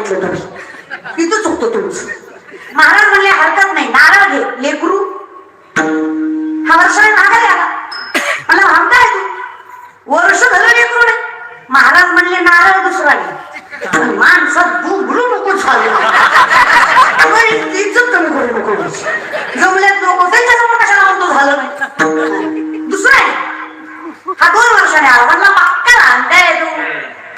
सांगितलं तुम्ही, तिथं चुकतो तुमचं. महाराज म्हणले हरकत नाही, नारळ घे लेकरू. हा वर्षाने नारळ आला, मला भामताय तू, वर्ष झालं लेकरू नाही. महाराज म्हणले नारळ दुसरा घे. माणसात बुबलू नको झालं, इज्जत कमी करू नको. जमल्यात नको त्यांच्यासमोर कशाला म्हणतो झालं नाही. दुसरा आहे हा 2 वर्षाने आला, म्हणला पक्का आणताय तू.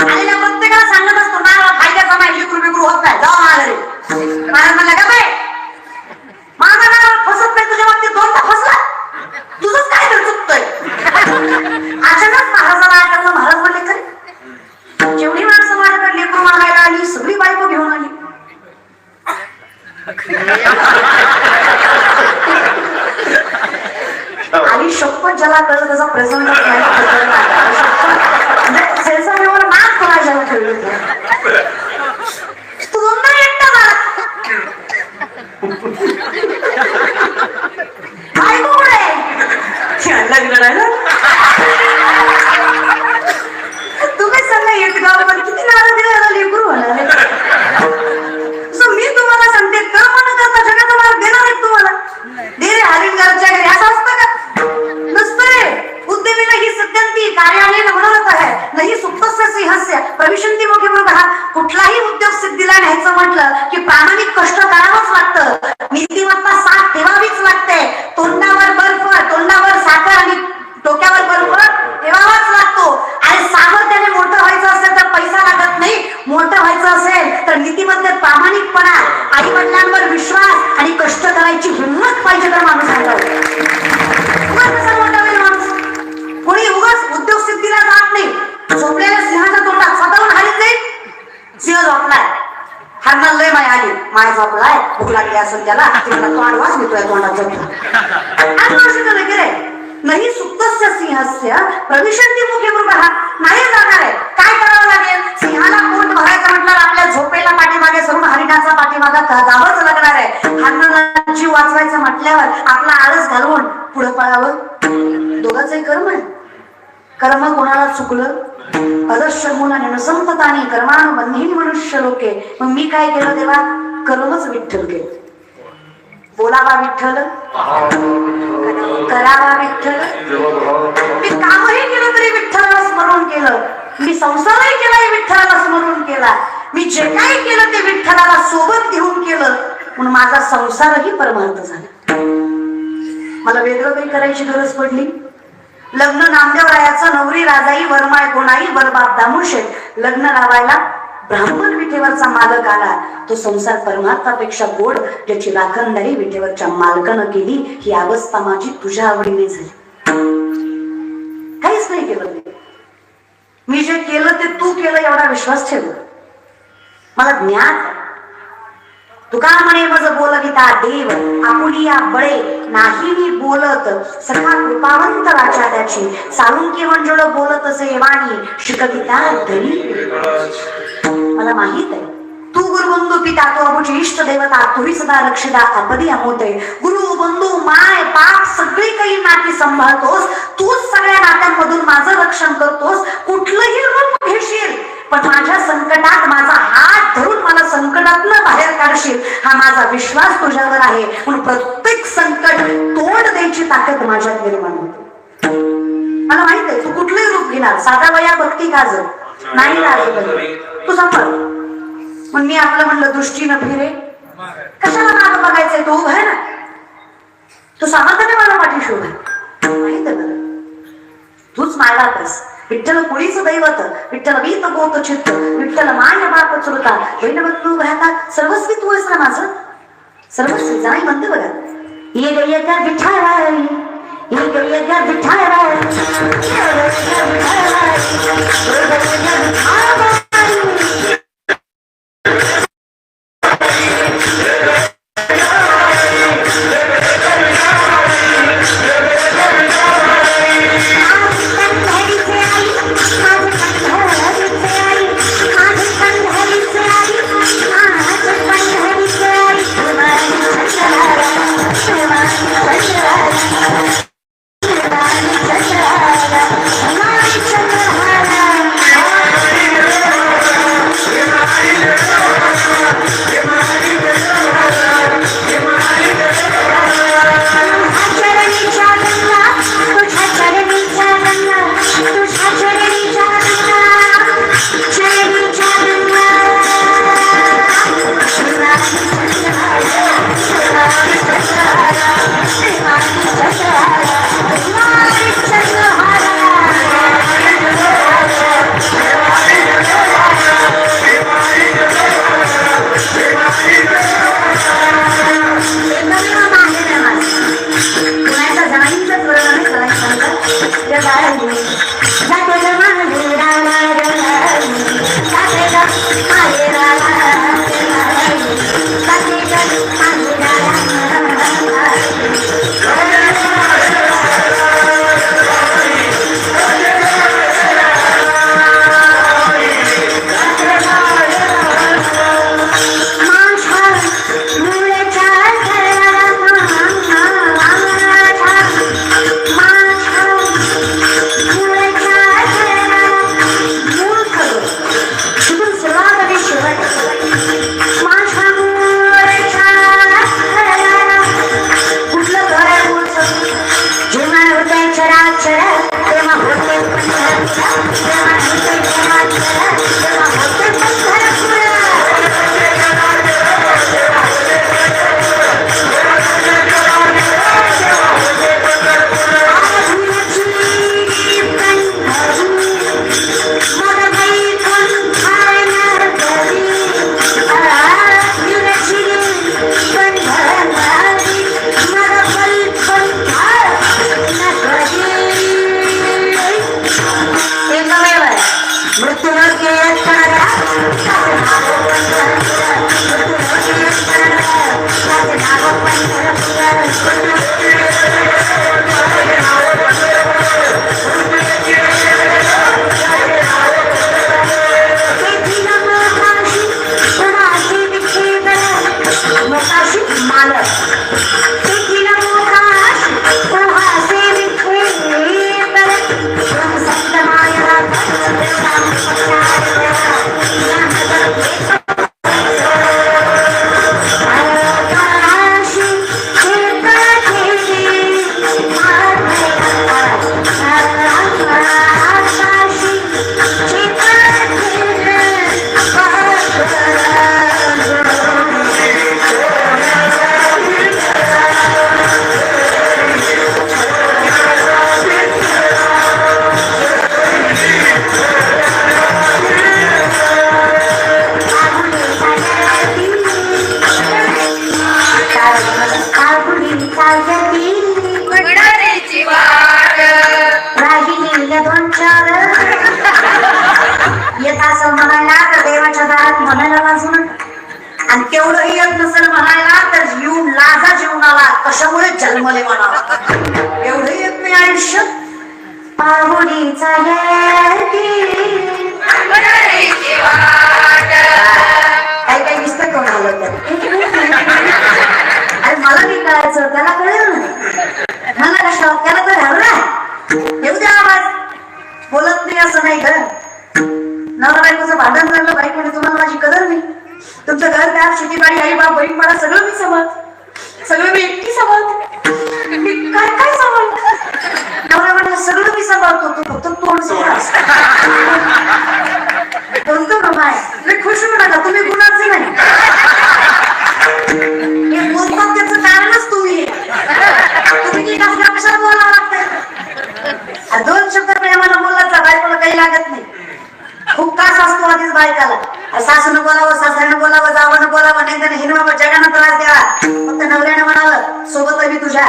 आलेल्या प्रत्येकाला सांगत असतो नारळ फायद्याचा नाही, लेकरू बिकरू होत नाही, जाऊ माघारी. महाराज म्हणला का बाई माझा नारळ फसत नाही, तुझ्या बाबतीत 2दा फसला, तुझंच काय तर चुकतोय. अचानक महाराजाला आठवलं. महाराज म्हणले खरे जेवढी माणसं माझ्याकडे लेकरू मागायला आली सगळी बायको घेऊन आली. आणि शपथ ज्याला कळलं त्याचा प्रसंग सेन्सरवर नाच कोणाच्याला ठेवलं. तू दोनदा एकटा झाला बायको कुठे लग्न नाही ना. तुम्ही सांगा एक गावावर किती नारळ दिला लेकरू होणार. मी तुम्हाला सांगते कर्म न करता जगात तुम्हाला देणार आहे. तुम्हाला दे रे हरिंगरच्या घरी असं असतं का? नसतंय. उद्यमीला ही सत्यंती कार्यालय नवरत आहे नाही सुप्तस्य सिंहस्य प्रविशंती मोठी म्हणून. कुठलाही उद्योग सिद्धीला न्यायचं म्हटलं की प्रामाणिक कष्ट करावंच लागतं, नीतिमत्ता साथ ठेवावीच लागते. तोंडावर बर्फ, तोंडावर साखर आणि डोक्यावर बर्फ ठेवावाच लागतो. आणि सामर्थ्याने मोठं व्हायचं असेल तर पैसा लागत नाही, मोठं व्हायचं असेल तर नीतिमत्तेत प्रामाणिकपणा, आई वडिलांवर विश्वास आणि कष्ट करायची हिंमत पाहिजे तर माणूस कोणी उगाच उद्योग सिद्धीला जात नाही. झोपलेल्या सिंहाच्या तोंडात स्वतःहून हारीत नाही. सिंह झोपलाय, हरणाला लय माय आली, माय झोपलाय, भूक लागली असेल त्याला, तो आडवाच मिळतोय तोंडात झोपला. गेले नाही सुप्तस्य सिंहस्य प्रविशंती मुखे मृगः. नाही जाणार आहे. काय करावं लागेल? सिंहाला पोट भरायचं म्हटलं आपल्या झोपेला पाठीमागे सरून हरिणाचा पाठीमागा जावंच लागणार आहे. हरणाला जीव वाचवायचं म्हटल्यावर आपला आळस घालवून पुढे पळावं. दोघांचंही कर्म आहे. कर्म कोणाला चुकलं अदर्शमुनाने नसंततानी कर्मानुबंधीन मनुष्य लोके. मग मी काय केलं तेव्हा? कर्मच विठ्ठल केलं. बोलावा विठ्ठल, करावा विठ्ठल. मी कामही केलं तरी विठ्ठलाला स्मरण केलं. मी संसारही केला विठ्ठलाला स्मरण केला. मी जे काही केलं ते विठ्ठलाला सोबत घेऊन केलं म्हणून माझा संसारही परमार्थ झाला. मला वेगळं काही करायची गरज पडली. लग्न नामदेव रायाचं, नवरी राजाई वरमाय कोणाई वरबाप दामुशे. लग्न लावायला ब्राह्मण विठेवरचा मालक आला. तो संसार परमार्थापेक्षा गोड, ज्याची राखणदारी विठेवरच्या मालकानं केली. ही अवस्था माझी तुझ्या आवडीने झाली. काहीच नाही केलं मी जे केलं ते तू केलं एवढा विश्वास ठेव. मला ज्ञान तुका म्हणे मज बोलविता देव आपुलिया बळे नाही मी बोलत सखा कृपावंत राजाची. साळुंकी मंजुळ बोलत असे वाणी शिकविता धनी. मला माहित आहे तू गुरुबंधू पिता तो अमुची इष्ट देवता तुही सदा रक्षिता आपदी अमोते. गुरु बंधू माय बाप सगळी काही नाती सांभाळतोस. तूच सगळ्या नात्यांमधून माझं रक्षण करतोस. कुठलंही रूप घेशील पण माझ्या संकटात माझा हात धरून मला संकटातनं बाहेर काढशील हा माझा विश्वास तुझ्यावर आहे. म्हणून प्रत्येक संकट तोंड द्यायची ताकद माझ्यात निर्माण होते. मला माहित आहे तू कुठलंही रूप घेणार. साधा वया भक्ती गाज नाही लागत तू सांभाळ. मग मी आपलं म्हणलं दृष्टीनं फिरे कशाला मागं बघायचंय. तो उभा आहे ना, तो सामर्थ्याने मला पाठीशी उभा आहे. माहित आहे मला तूच मायलातस. विठ्ठल कुळीच दैवत विठ्ठल वीत बोत चित्त विठ्ठल माय बाप चुलता बहिणबंधू भ्राता सर्वस्वी तू आहेस ना माझं. सर्वस्वी जाई म्हणते बघा. ये गय का विठ्ठल ये गय का विठ्ठल आणि तेवढंही येत नसेल म्हणायला तर जीव लाजा जीवनाला कशामुळे जन्मले म्हणावा एवढं येत नाही आयुष्य पाहुणीचा काही काही दिसतं कोण आलं अरे मला नाही कळायचं त्याला कळेल ना मला कशा त्याला तर हवं येऊ द्या आवाज बोलत नाही असं नाही ग नवरा बायकोचं भांडण झालं बायकोने तुम्हाला माझी कदर नाही तुमचं घर दार शेतीबाडी आई बाप बहीण मला सगळं मी सांभाळ सगळं मी एकटी सांभाळते मी काय काय सांभाळते नवरा म्हणलं सगळं मी सांभाळतो तू फक्त तोंड सोडास बोलतो ना बाय मी खुश होऊ नका तुम्ही गुणाचे नाही हे बोलतात त्याचं कारणच तुम्ही तुम्ही कशाला बोलावं लागतं दोन शब्द प्रेमाला बोलला बायकोला काही लागत नाही खूप तास असतो आधीच बायकाला सासूनं बोलावं सासऱ्यानं बोलावं जावं बोलावं नाही त्याने हिरवा जगानं त्रास द्यावा फक्त नवऱ्यानं म्हणावं सोबत मी तुझ्या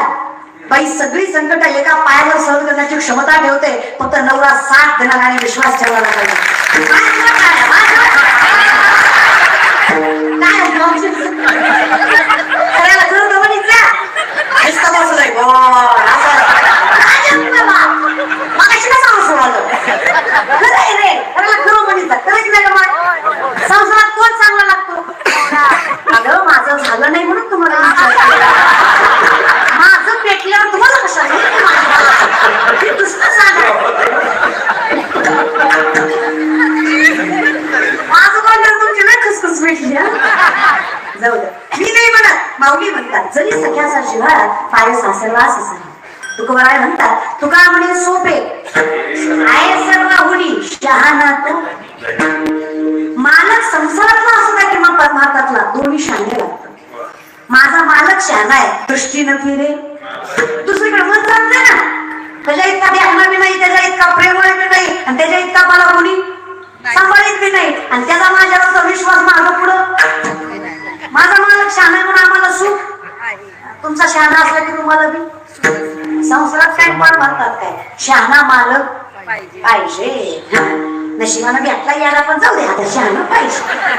बाई सगळी संकट एका पायावर सहन करण्याची क्षमता ठेवते फक्त नवरा साथ देणार आणि विश्वास ठेवायला पाहिजे करायला खरं गमनीचा नुसतं बसलंय मगाशी ना सांगू खरं आहे रे त्याला खरं म्हणीचा खरंच नाही मग संसारात कोण चांगला लागतो अगं माझं झालं नाही म्हणून तुम्हाला माझं पेटल्यावर तुम्हाला कशा दुसरं सांगा माझं बोलल्यावर तुमची नाही खसखस भेटली जाऊ द्या मी नाही म्हणत माऊली म्हणतात जरी सख्याचा जिव्हाळ्यात पाय सासरवास असा तुकोबाराय म्हणतात तुका म्हणे सोपे आहे सर्व हुनी शहाणा तो मालक संसारातला असू द्या किंवा परमार्थातला दोन्ही शहाणे लागतात माझा मालक शहाणा आहे दृष्टी नव्हती रे दुसरीकडे मत चालते ना त्याच्या इतका ध्यान बी नाही त्याच्या इतका प्रेमळ बी नाही आणि त्याच्या इतका मला कोणी सांभाळीत बी नाही आणि त्याचा माझ्यावरचा विश्वास माझा पुढं माझा मालक शहाणा आहे म्हणून आम्हाला सुख तुमचा शहाणा असला की तुम्हाला बी संसारात काय पार मारतात काय शहाणा मालक पाहिजे नशिबानं भेटला यायला पण जाऊ दे आता शहाणा पाहिजे